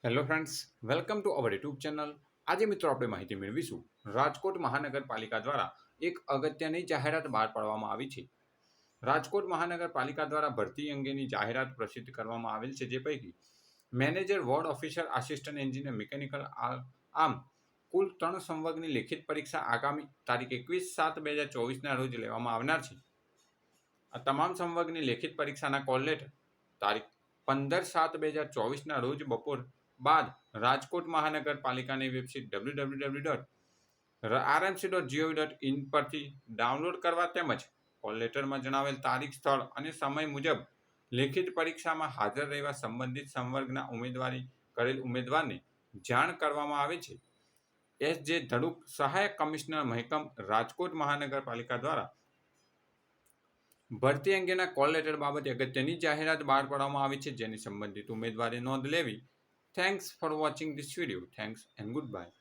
Hello friends, welcome to our YouTube channel. આજે મિત્રો આપણે માહિતી મેળવીશું રાજકોટ મહાનગરપાલિકા દ્વારા એક અગત્યની જાહેરાત બહાર પાડવામાં આવી છે. રાજકોટ મહાનગરપાલિકા દ્વારા ભરતી અંગેની જાહેરાત પ્રસિદ્ધ કરવામાં આવેલ છે, જે પૈકી manager, ward officer, assistant engineer, mechanical આમ કુલ 3 સંવર્ગની લેખિત પરીક્ષા આગામી તારીખ 21/7/2024ના રોજ લેવામાં આવનાર છે. આ તમામ સંવર્ગની લેખિત પરીક્ષાના કોલ લેટર તારીખ 15/7/2024ના રોજ બપોર બાદ રાજકોટ મહાનગરપાલિકાની વેબસાઇટ www.rmc.gov.in પરથી ડાઉનલોડ કરવા તેમજ કોલ લેટરમાં જણાવેલ તારીખ, સ્થળ અને સમય મુજબ લેખિત પરીક્ષામાં હાજર રહેવા સંબંધિત સંવર્ગના ઉમેદવારી કરેલ ઉમેદવારને જાણ કરવામાં આવે છે. એસ.જે. ધડુક, સહાયક કમિશનર મહેકમ, રાજકોટ મહાનગરપાલિકા દ્વારા ભરતી અંગેના કોલ લેટર બાબતે અગત્યની જાહેરાત બહાર પાડવામાં આવી છે, જેની સંબંધિત ઉમેદવારે નોંધ લેવી. Thanks for watching this video. Thanks and goodbye.